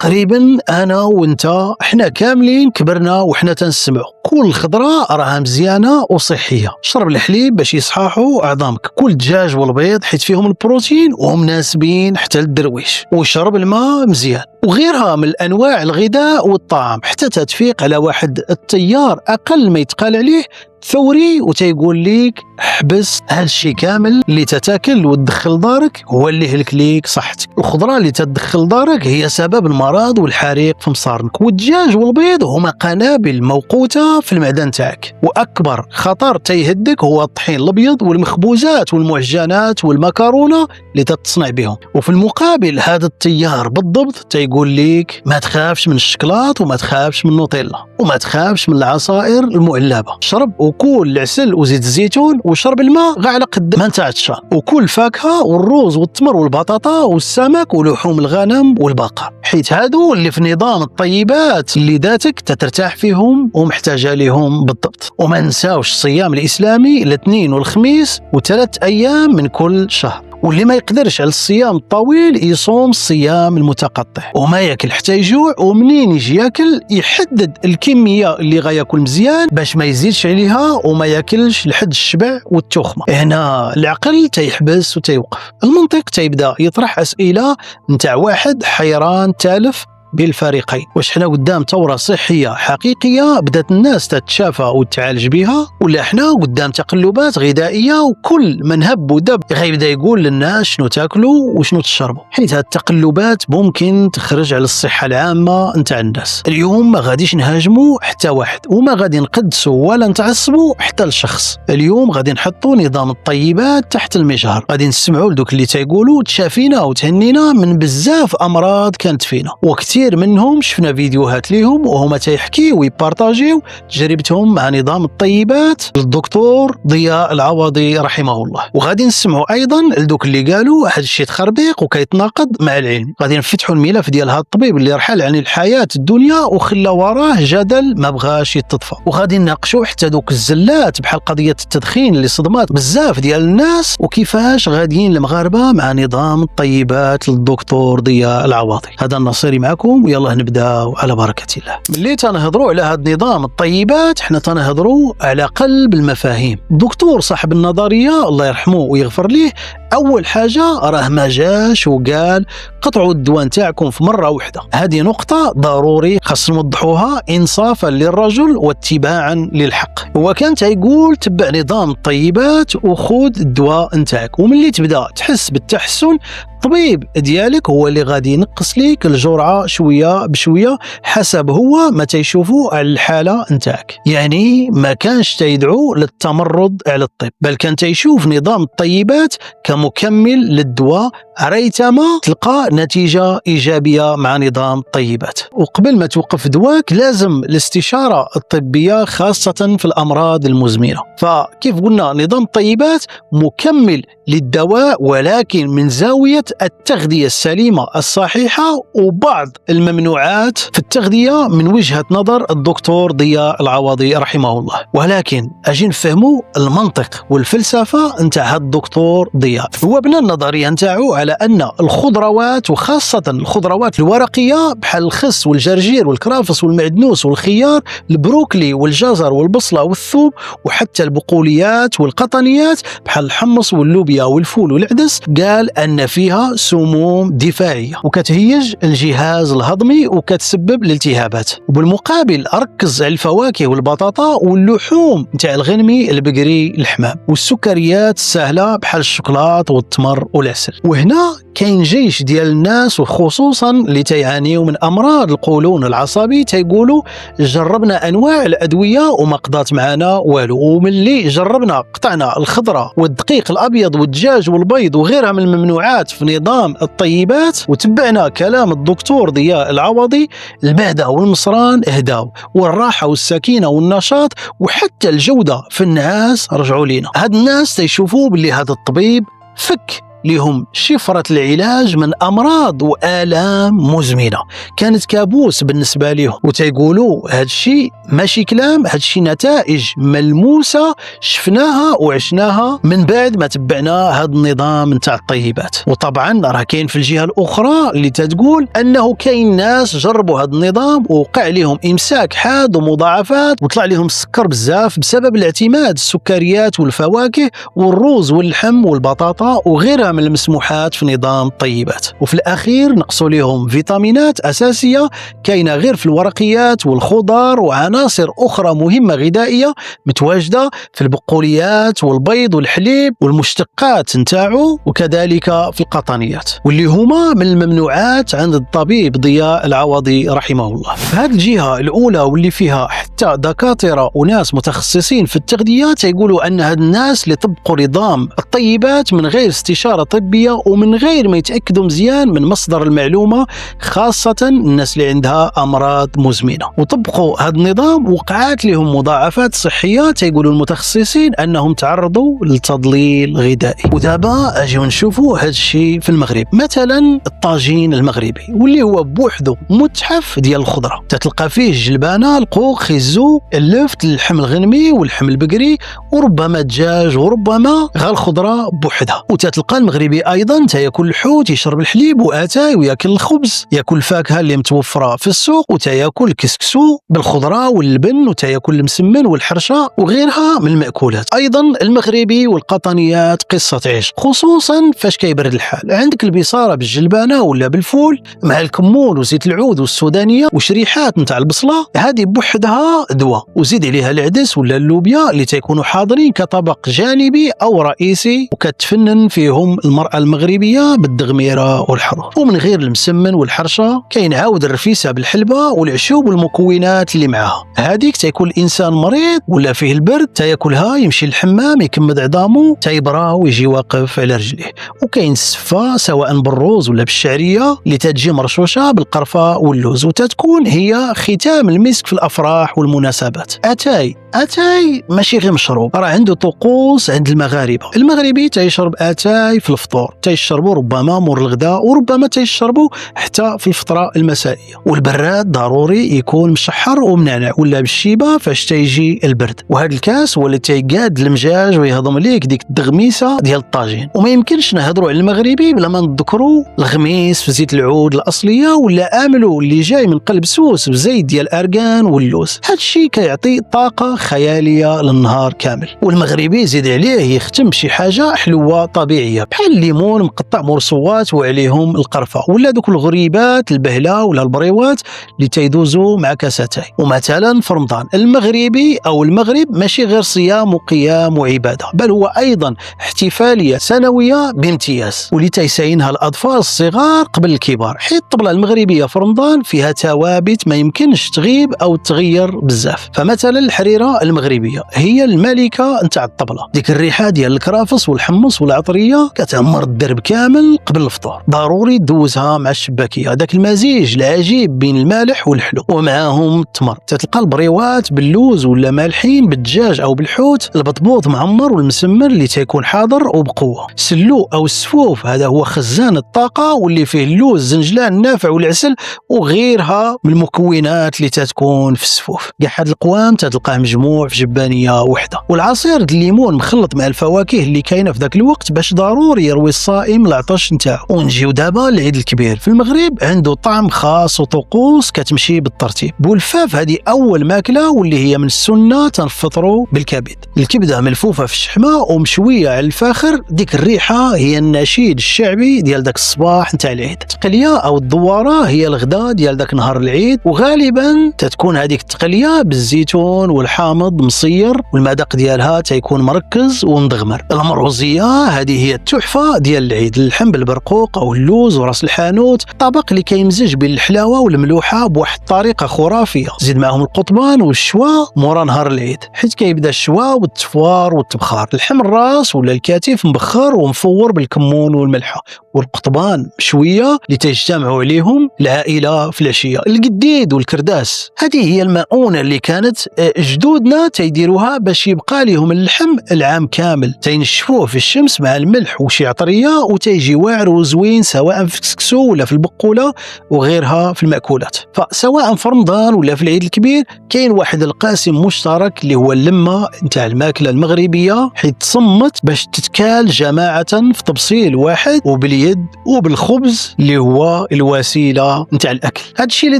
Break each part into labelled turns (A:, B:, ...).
A: تقريبا انا وانت احنا كاملين كبرنا وحنا تنسمعوا كل خضره راها مزيانه وصحيه. شرب الحليب باش يصححوا عظامك، كل دجاج والبيض حيت فيهم البروتين ومناسبين حتى للدرويش، وشرب الماء مزيان وغيرها من انواع الغذاء والطعام حتى تتفيق على واحد التيار اقل ما يتقال عليه ثوري وتيقول ليك حبس هالشي كامل اللي تتاكل وتدخل دارك هو اللي يهلك ليك صحتك. الخضره اللي تدخل دارك هي سبب المرض والحريق في مصارنك، والدجاج والبيض هما قنابل موقوته في المعده نتاعك. واكبر خطر تيهدك هو الطحين الابيض والمخبوزات والمعجنات والمكرونه اللي تتصنع بهم. وفي المقابل هذا التيار بالضبط تيقول ليك ما تخافش من الشكلاط وما تخافش من النوتيلا وما تخافش من العصائر المعلبه، شرب وكل العسل وزيت الزيتون وشرب الماء غير على قد ما انت عطشان، وكل فاكهه والروز والتمر والبطاطا والسمك ولحوم الغنم والبقر، حيت هادو اللي في نظام الطيبات اللي ذاتك تترتاح فيهم ومحتاجه ليهم بالضبط. وما ننساوش الصيام الاسلامي الاثنين والخميس و3 ايام من كل شهر، واللي ما يقدرش على الصيام الطويل يصوم الصيام المتقطع وما ياكل حتى يجوع، ومنين يجي ياكل يحدد الكميه اللي غياكل مزيان باش ما يزيدش عليها وما ياكلش لحد الشبع والتخمه. هنا العقل تيحبس وتيوقف، المنطق تيبدا يطرح اسئله نتاع واحد حيران تالف بالفريقين. واش حنا قدام ثوره صحيه حقيقيه بدات الناس تتشافى وتعالج بها، ولا حنا قدام تقلبات غذائيه وكل من هب ودب غيبدا يقول للناس شنو تاكلوا وشنو تشربوا؟ حيت هاد التقلبات ممكن تخرج على الصحه العامه نتاع الناس. اليوم ما غاديش نهاجموا حتى واحد وما غادي نقدسوا ولا نتعصبوا حتى لشخص. اليوم غادي نحطوا نظام الطيبات تحت المجهر، غادي نسمعوا لدوك اللي تيقولوا تشافينا وتهنينا من بزاف امراض كانت فينا، وكثير منهم شفنا فيديوهات ليهم وهما تيحكيوا ويبارطاجيو تجربتهم مع نظام الطيبات للدكتور ضياء العوضي رحمه الله. وغادي نسمعوا ايضا لدوك اللي قالوا هذا الشيء تخربيق وكيتناقض مع العلم. غادي نفتحوا الملف ديال هذا الطبيب اللي رحل عن الحياه الدنيا وخلى وراه جدل ما بغاش يتطفى. وغادي نناقشوا حتى دوك الزلات بحال قضيه التدخين اللي صدمات بزاف ديال الناس، وكيفاش غاديين المغاربه مع نظام الطيبات للدكتور ضياء العوضي. هذا النصيري معكم ويلا نبداو على بركة الله. ملي تنهضروا على هذا النظام الطيبات حنا تنهضروا على قلب المفاهيم. الدكتور صاحب النظرية الله يرحمه ويغفر ليه أول حاجة راه ما جاش وقال قطعوا الدواء نتاعكم في مرة واحدة. هذه نقطة ضروري خاص نوضحوها إنصافا للرجل واتباعا للحق. هو كان تيقول تبع نظام الطيبات وخذ الدواء نتاعك، وملي تبدا تحس بالتحسن الطبيب ديالك هو اللي غادي ينقص ليك الجرعة شوية بشوية حسب هو ما تيشوفوا على الحالة نتاعك. يعني ما كانش تيدعو للتمرد على الطب، بل كان تيشوف نظام الطيبات كمكمل للدواء ريتما تلقى نتيجة إيجابية مع نظام الطيبات. وقبل ما توقف دواك لازم الاستشارة الطبية خاصة في الأمراض المزمنة. فكيف قلنا نظام الطيبات مكمل للدواء ولكن من زاوية التغذية السليمة الصحيحة وبعض الممنوعات في التغذية من وجهة نظر الدكتور ضياء العوضي رحمه الله. ولكن أجي نفهموا المنطق والفلسفة نتاع هذا الدكتور ضياء. هو بنى النظرية نتاعو على أن الخضروات وخاصة الخضروات الورقية بحال الخس والجرجير والكرافس والمعدنوس والخيار البروكلي والجزر والبصلة والثوم وحتى البقوليات والقطنيات بحال الحمص واللوبيا والفول والعدس، قال أن فيها سموم دفاعية وكتهيج الجهاز الهضمي وكتسبب الالتهابات. وبالمقابل ركز على الفواكه والبطاطا واللحوم نتاع الغنمي البقري الحمام والسكريات السهلة بحال الشوكولات والتمر والعسل. وهنا كاين جيش ديال الناس وخصوصا اللي تيعانيوا من امراض القولون العصبي تيقولوا جربنا انواع الادويه وما قضات معنا والو، وملي جربنا قطعنا الخضره والدقيق الابيض والدجاج والبيض وغيرها من الممنوعات في نظام الطيبات وتبعنا كلام الدكتور ضياء العوضي، المعده والمصران اهداو والراحه والسكينه والنشاط وحتى الجوده في النعاس رجعوا لينا. هاد الناس تيشوفوا باللي هذا الطبيب فك لهم شفرة العلاج من أمراض وآلام مزمنة كانت كابوس بالنسبة لهم. وتيقولوا هذا الشيء ماشي كلام، هذا الشيء نتائج ملموسة شفناها وعشناها من بعد ما تبعنا هذا النظام نتاع الطيبات. وطبعا راه كاين في الجهة الأخرى اللي تتقول أنه كاين ناس جربوا هذا النظام ووقع لهم إمساك حاد ومضاعفات وطلع لهم السكر بزاف بسبب الاعتماد السكريات والفواكه والرز واللحم والبطاطا وغيرها من المسموحات في نظام الطيبات. وفي الأخير نقصوا لهم فيتامينات أساسية كاينة غير في الورقيات والخضار وعناصر أخرى مهمة غذائية متواجدة في البقوليات والبيض والحليب والمشتقات نتاعو وكذلك في القطنيات، واللي هما من الممنوعات عند الطبيب ضياء العوضي رحمه الله. في هذه الجهة الأولى واللي فيها حتى دكاترة وناس متخصصين في التغذية يقولوا أن هاد الناس اللي طبقوا نظام الطيبات من غير استشارة طبية ومن غير ما يتأكدوا مزيان من مصدر المعلومة، خاصة الناس اللي عندها أمراض مزمنة وطبقوا هذا النظام وقعت لهم مضاعفات صحية يقولوا المتخصصين أنهم تعرضوا لتضليل غذائي. ودابا أجيو نشوفوا هذا الشيء في المغرب، مثلا الطاجين المغربي واللي هو بوحده متحف ديال الخضرة، تتلقى فيه الجلبانة، القوق، خيزو، اللفت، اللحم الغنمي واللحم البقري وربما الدجاج وربما غير الخضرة بوحدها. وتتلقى المغربي أيضا تياكل الحوت، يشرب الحليب وآتاي وياكل الخبز، ياكل الفاكهة اللي متوفرة في السوق وتياكل الكسكسو بالخضرة واللبن وتياكل المسمن والحرشة وغيرها من المأكولات. أيضا المغربي والقطنيات قصة عشق، خصوصا فاش كيبرد الحال، عندك البصارة بالجلبانة ولا بالفول مع الكمون وزيت العود والسودانية وشريحات نتاع البصلة، هذه بوحدها دواء. وزيد عليها العدس ولا اللوبيا اللي تيكونوا حاضرين كطبق جانبي أو رئيسي وكتفنن فيهم المرأة المغربية بالدغميرة والحضور. ومن غير المسمن والحرشة كاين عاود الرفيسة بالحلبة والعشوب والمكونات اللي معها، هذيك تيكون الإنسان مريض ولا فيه البرد تياكلها يمشي للحمام يكمد عظامه تيبرا ويجي واقف على رجليه. وكاين السفة سواء بالروز ولا بالشعرية اللي تتجي مرشوشة بالقرفة واللوز وتتكون هي ختام المسك في الأفراح والمناسبات. أتاي ماشي غير مشروب، راه عنده طقوس عند المغاربة. المغربي تيشرب أتاي في الفطور، تيشربوا ربما مور الغداء وربما تيشربوا حتى في الفترة المسائية. والبراد ضروري يكون مشحر ومنعنع ولا بالشيبة فاش تيجي البرد. وهذا الكاس هو اللي تيقاد المجاج ويهضم ليك ديك الدغميسة ديال الطاجين. وما يمكنش نهضروا على المغربي بلا ما نذكروا الغميس في زيت العود الأصلية ولا آملو اللي جاي من قلب سوس بزيت ديال الأرغان واللوز. هذا الشيء كيعطي طاقة خيالية للنهار كامل. والمغربي يزيد عليه يختم بشي حاجة حلوة طبيعية بحال الليمون مقطع مرصوات وعليهم القرفة ولا دوك الغريبات البهلة ولا البريوات اللي تيدوزوا مع كاساتاي. ومثلا في رمضان المغربي أو المغرب ماشي غير صيام وقيام وعبادة، بل هو أيضا احتفالية سنوية بامتياز واللي تيساينها الأطفال الصغار قبل الكبار، حيث الطبلة المغربية في رمضان فيها توابت ما يمكنش تغيب أو تغير بزاف. فمثلا الحريرة المغربية هي الملكة نتاع الطبلة، ديك الريحة ديال الكرافس والحمص والعطرية كتعمر الدرب كامل قبل الفطور، ضروري تدوزها مع الشباكية، هذاك المزيج العجيب بين المالح والحلو ومعاهم التمر. تتلقى البريوات باللوز ولا مالحين بالدجاج أو بالحوت، البطبوط معمر والمسمر اللي تيكون حاضر وبقوة، سلو أو السفوف هذا هو خزان الطاقة واللي فيه اللوز الزنجلان النافع والعسل وغيرها من المكونات اللي تتكون في السفوف. كاع هاد القوام تتلقاه مجموع في جبانية وحده. والعصير الليمون مخلط مع الفواكه اللي كاينه في ذاك الوقت باش ضروري يروي الصائم العطش نتاعو. ونجيو دابا العيد الكبير في المغرب عنده طعم خاص وطقوس كتمشي بالترتيب. بولفاف هذه اول ماكله واللي هي من السنه تنفطروا بالكبد، الكبده ملفوفه في الشحمه ومشويه على الفاخر، ديك الريحه هي النشيد الشعبي ديال داك الصباح نتاع العيد. التقليه او الدواره هي الغداء ديال داك نهار العيد، وغالبا تتكون هذيك التقليه بالزيتون والحامض مصير والمذاق ديالها تيكون مركز ومدغمر. المروزيه هذه هي التحفه ديال العيد، اللحم بالبرقوق او اللوز وراس الحانوت، طبق اللي كيمزج بين الحلاوه والملوحه بواحد الطريقه خرافيه. زيد معهم القطبان والشوا مورا نهار العيد، حيت كيبدا الشوا والتفوار والتبخار، اللحم الراس ولا الكتف مبخر ومفور بالكمون والملحه، والقطبان مشويه اللي تجتمعوا عليهم العائله في العشيه، القديد والكرداس هذه هي المؤونه اللي كانت جدود وجدودنا تيديروها باش يبقى لهم اللحم العام كامل، تينشفوه في الشمس مع الملح وشي عطريه وتيجي واعر وزوين سواء في الكسكسو ولا في البقوله وغيرها في المأكولات. فسواء في رمضان ولا في العيد الكبير كاين واحد القاسم مشترك اللي هو اللمه نتاع الماكله المغربيه، حيت تصمت باش تتكال جماعه في تبصيل واحد وباليد وبالخبز اللي هو الوسيله نتاع الاكل. هذا الشيء اللي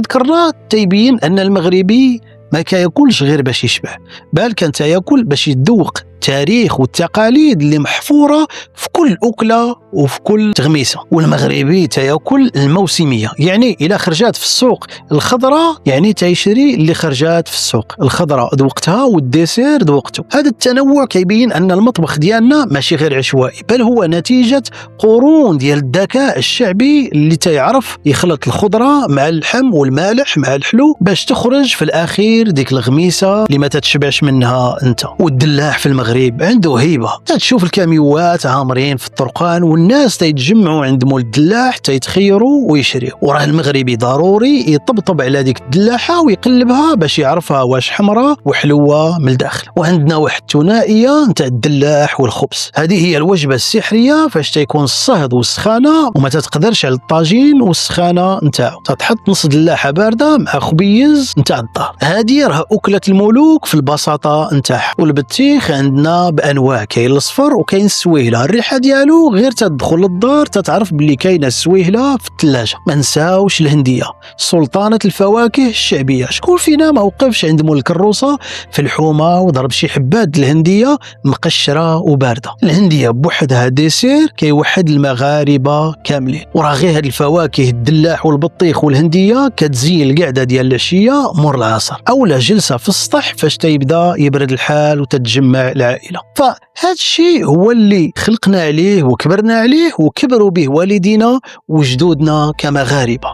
A: ذكرناه تيبين ان المغربي ما كياكلش غير باش يشبع، بل كان تياكل باش يذوق التاريخ والتقاليد اللي محفوره في كل اكله وفي كل تغميسه. والمغربي تياكل الموسميه، يعني الا خرجات في السوق الخضراء يعني تيشري اللي خرجات في السوق الخضراء ذوقتها والديسير ذوقته. هذا التنوع كيبين ان المطبخ ديالنا ماشي غير عشوائي، بل هو نتيجه قرون ديال الذكاء الشعبي اللي تيعرف يخلط الخضره مع اللحم والمالح مع الحلو باش تخرج في الاخير ديك الغميسه اللي ما تتشبعش منها انت. والدلاح في المغرب عنده هيبه، تشوف الكاميوات عامرين في الطرقان والناس تيتجمعوا عند مول الدلاح تيتخيروا ويشريوا، وراه المغربي ضروري يطبطب على ديك الدلاحه ويقلبها باش يعرفها واش حمراء وحلوه من الداخل. وعندنا واحد الثنائيه نتاع الدلاح والخبز، هذه هي الوجبه السحريه فاش تيكون الصهد والسخانه وما تتقدرش على الطاجين والسخانه نتاعو، تحط نص دلاحه بارده مع خبيز نتاع الدار. هذه راه اكله الملوك في البساطه نتاعها. والبطيخ عندنا بانواع، كاين الصفر وكاين السويهله، الريحه ديالو غير تدخل للدار تتعرف باللي كاينه السويهله في الثلاجه. ما نساوش الهنديه سلطانه الفواكه الشعبيه، شكون فينا ما وقفش عند مول الكروسه في الحومه وضرب شي حبات الهنديه مقشره وبارده. الهنديه بوحدها ديسير كيوحد المغاربه كاملين، وراه غير هاد الفواكه الدلاح والبطيخ والهنديه كتزين القعده ديال العشيه مور العصر اولا جلسه في السطح فاش تيبدا يبرد الحال وتتجمع العائله. فهذا الشيء هو اللي خلقنا عليه وكبرنا عليه وكبروا به والدينا وجدودنا كمغاربه.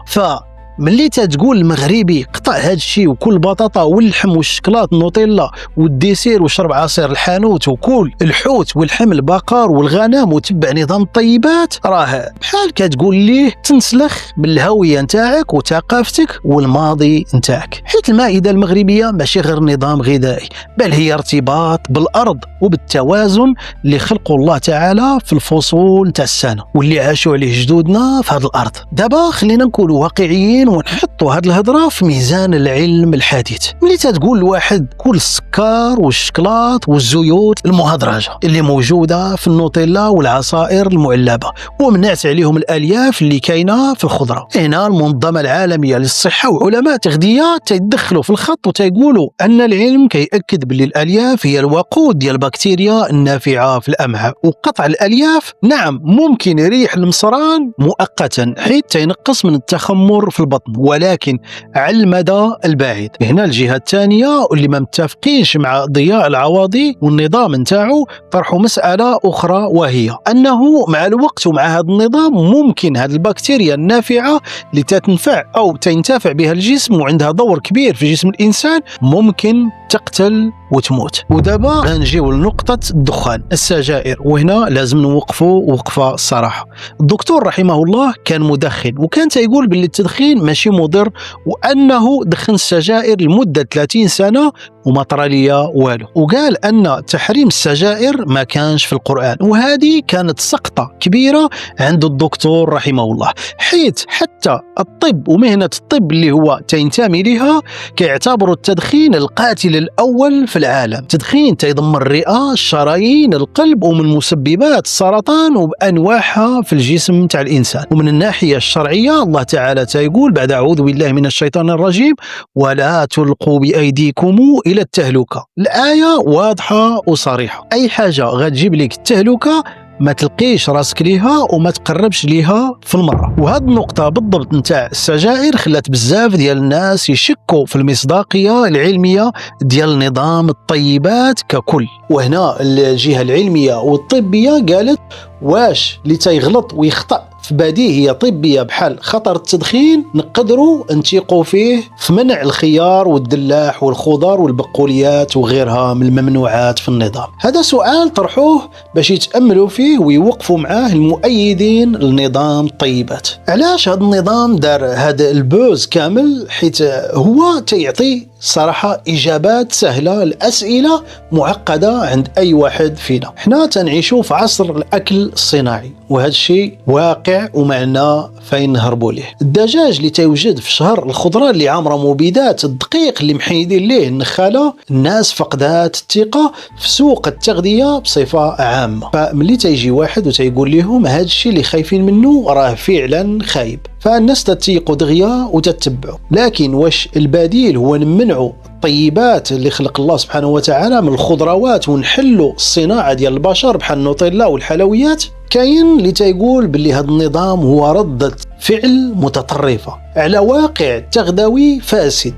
A: ملي تتقول المغربي قطع هذا الشيء وكل بطاطا واللحم والشكلاط النوتيلا والديسير وشرب عصير الحانوت وكل الحوت واللحم البقر والغنم وتبع نظام الطيبات، راه بحال كتقول ليه تنسلخ بالهويه نتاعك وثقافتك والماضي نتاعك. حيت المائده المغربيه ماشي غير نظام غذائي، بل هي ارتباط بالارض وبالتوازن اللي خلقه الله تعالى في الفصول نتاع السنه واللي عاشوا عليه جدودنا في هذه الارض. دابا خلينا نكونوا واقعيين ونحطوا هذه الهضره في ميزان العلم الحديث. ملي تتقول لواحد كل السكر والشكلاط والزيوت المهدرجه اللي موجوده في النوتيلا والعصائر المعلبه ومنعت عليهم الالياف اللي كاينه في الخضره، هنا المنظمه العالميه للصحه وعلماء تغذيه تيدخلوا في الخط وتيقولوا ان العلم كيأكد باللي الالياف هي الوقود ديال البكتيريا النافعه في الامعاء، وقطع الالياف نعم ممكن يريح المصران مؤقتا حيث تينقص من التخمر في البطن، ولكن على المدى البعيد. هنا الجهه الثانيه اللي ما متفقينش مع ضياء العواضي والنظام نتاعو طرحوا مساله اخرى، وهي انه مع الوقت ومع هذا النظام ممكن هذه البكتيريا النافعه اللي تنفع او تنتفع بها الجسم وعندها دور كبير في جسم الانسان ممكن تقتل وتموت. ودابا غنجيو لنقطه الدخان السجائر، وهنا لازم نوقفوا وقفه الصراحه. الدكتور رحمه الله كان مدخن وكان تيقول باللي التدخين ماشي مضر وانه دخن السجائر لمده 30 سنه وما طرا ليا والو، وقال ان تحريم السجائر ما كانش في القرآن، وهذه كانت سقطه كبيره عند الدكتور رحمه الله، حيث حتى الطب ومهنه الطب اللي هو تنتمي لها كيعتبروا التدخين القاتل الاول في العالم. التدخين تيدمر الرئه، الشرايين، القلب، ومن مسببات السرطان وبانواعها في الجسم تاع الانسان. ومن الناحيه الشرعيه الله تعالى تيقول بعد اعوذ بالله من الشيطان الرجيم ولا تلقوا بايديكم الى التهلكه. الايه واضحه وصريحه، اي حاجه غتجيب لك التهلكه ما تلقيش راسك ليها وما تقربش ليها في المره. وهذه النقطه بالضبط نتاع السجائر خلات بزاف ديال الناس يشكوا في المصداقيه العلميه ديال نظام الطيبات ككل. وهنا الجهه العلميه والطبيه قالت واش اللي تيغلط ويخطأ في بديهية طبية بحال خطر التدخين نقدروا نتيقوا فيه في منع الخيار والدلاح والخضر والبقوليات وغيرها من الممنوعات في النظام؟ هذا سؤال طرحوه باش يتأملوا فيه ويوقفوا معاه المؤيدين لنظام الطيبات. علاش هذا النظام دار هذا البوز كامل؟ حيث هو تيعطي صراحة إجابات سهلة لأسئلة معقدة عند أي واحد فينا. احنا تنعيشوا في عصر الأكل الصناعي، وهذا الشيء واقع ومعنا فين نهربوا ليه. الدجاج اللي تيوجد في شهر، الخضرة اللي عامرة مبيدات، الدقيق اللي محيدين ليه النخالة. الناس فقدات الثقة في سوق التغذية بصفة عامة. فملي تيجي واحد وتيقول لهم هذا الشيء اللي خايفين منه راه فعلا خايب، فالناس تتيقوا دغيا وتتبعوا. لكن واش البديل هو نمنعوا الطيبات اللي خلق الله سبحانه وتعالى من الخضروات ونحلوا الصناعة ديال البشر بحال النوتيلا والحلويات؟ كاين اللي تيقول باللي هذا النظام هو ردة فعل متطرفة على واقع تغذوي فاسد.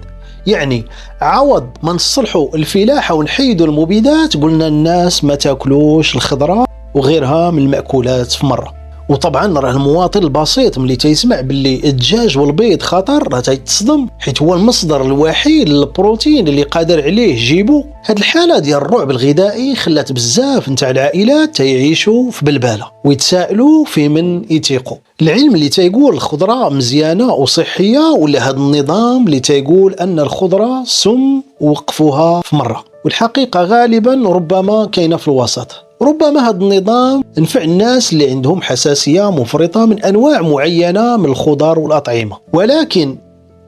A: يعني عوض ما نصلحوا الفلاحة ونحيدوا المبيدات، قلنا الناس ما تاكلوش الخضرة وغيرها من المأكولات في مرة. وطبعا راه المواطن البسيط ملي تيسمع باللي الدجاج والبيض خطر راه تيتصدم، حيت هو المصدر الوحيد للبروتين اللي قادر عليه جيبو. هاد الحالة ديال الرعب الغذائي خلات بزاف نتاع العائلات تيعيشوا في بلبالة ويتسائلوا في من يتيقوا. العلم اللي تيقول الخضرة مزيانة وصحية، ولا هاد النظام اللي تيقول أن الخضرة سم ووقفوها في مرة؟ والحقيقة غالبا ربما كاينة في الوسط. ربما هذا النظام نفع الناس اللي عندهم حساسية مفرطة من أنواع معينة من الخضار والأطعمة، ولكن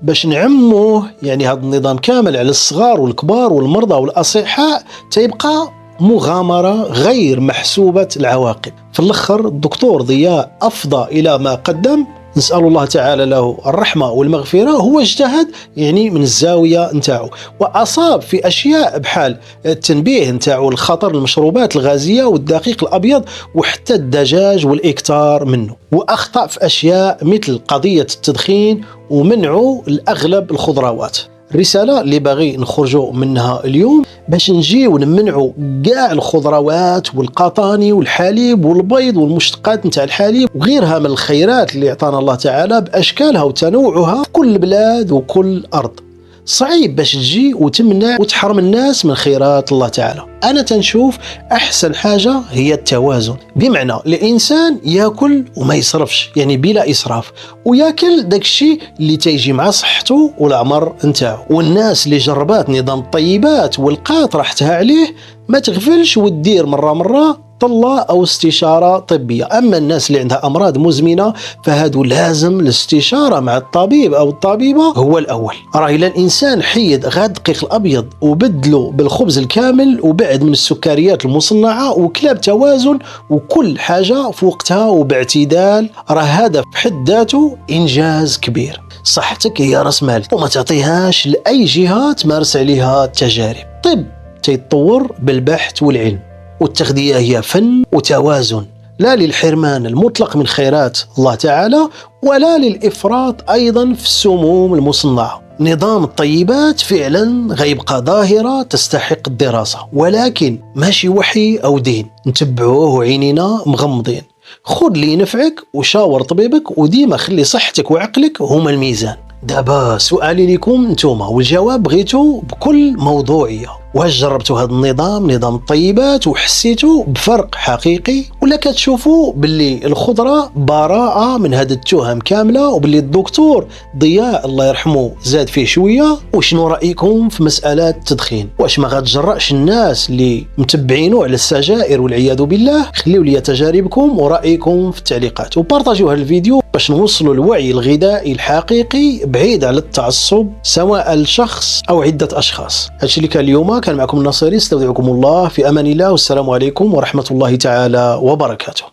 A: باش نعموه يعني هذا النظام كامل على الصغار والكبار والمرضى والأصحاء تيبقى مغامرة غير محسوبة العواقب. في الأخر الدكتور ضياء أفضى إلى ما قدم، نسأل الله تعالى له الرحمة والمغفرة. هو اجتهد يعني من الزاوية نتاعو، وأصاب في أشياء بحال التنبيه نتاعو الخطر المشروبات الغازية والدقيق الأبيض وحتى الدجاج والإكتار منه، وأخطأ في أشياء مثل قضية التدخين ومنعه الأغلب الخضروات. الرسالة اللي باغي نخرجوا منها اليوم باش نجيو نمنعوا كاع الخضروات والقطاني والحليب والبيض والمشتقات نتاع الحليب وغيرها من الخيرات اللي اعطانا الله تعالى باشكالها وتنوعها في كل بلاد وكل ارض. صعيب باش تجي وتمنع وتحرم الناس من خيرات الله تعالى. أنا تنشوف أحسن حاجة هي التوازن، بمعنى الإنسان يأكل وما يصرفش، يعني بلا إسراف، ويأكل داك الشيء اللي تيجي مع صحته والعمر نتاعو. والناس اللي جربات نظام الطيبات ولقات راحتها عليه ما تغفلش ودير مرة طلة أو استشارة طبية. أما الناس اللي عندها أمراض مزمنة فهادو لازم الاستشارة مع الطبيب أو الطبيبة هو الأول. راه إلا الإنسان حيد غاد الدقيق الأبيض وبدله بالخبز الكامل وبعد من السكريات المصنعة وكلا بتوازن وكل حاجة في وقتها وباعتدال، راه هذا في حد ذاته إنجاز كبير. صحتك هي راس مالك وما تعطيهاش لأي جهة تمارس عليها التجارب. طب تيتطور بالبحث والعلم، والتغذية هي فن وتوازن، لا للحرمان المطلق من خيرات الله تعالى ولا للإفراط أيضا في السموم المصنعة. نظام الطيبات فعلا غيبقى ظاهرة تستحق الدراسة، ولكن ماشي وحي أو دين نتبعوه وعينينا مغمضين. خذ اللي ينفعك وشاور طبيبك، وديما خلي صحتك وعقلك هما الميزان. دابا سؤالي لكم نتوما والجواب بغيتو بكل موضوعية، واش جربتوا هذا النظام، نظام الطيبات، وحسيتوا بفرق حقيقي، ولا كتشوفوا باللي الخضرة براءة من هذه التهم كاملة وباللي الدكتور ضياء الله يرحمه زاد فيه شوية؟ وشنو رأيكم في مسألة التدخين؟ واش ما غتجرأش الناس اللي متبعينه على السجائر والعياذ بالله؟ خليوا لي تجاربكم ورأيكم في التعليقات، وبارطاجيو هذا الفيديو باش نوصلوا الوعي الغذائي الحقيقي بعيد على التعصب سواء لشخص أو عدة أشخاص. هادشي اللي كان اليوم. كان معكم الناصري، استودعكم الله في أمان الله، والسلام عليكم ورحمة الله تعالى وبركاته.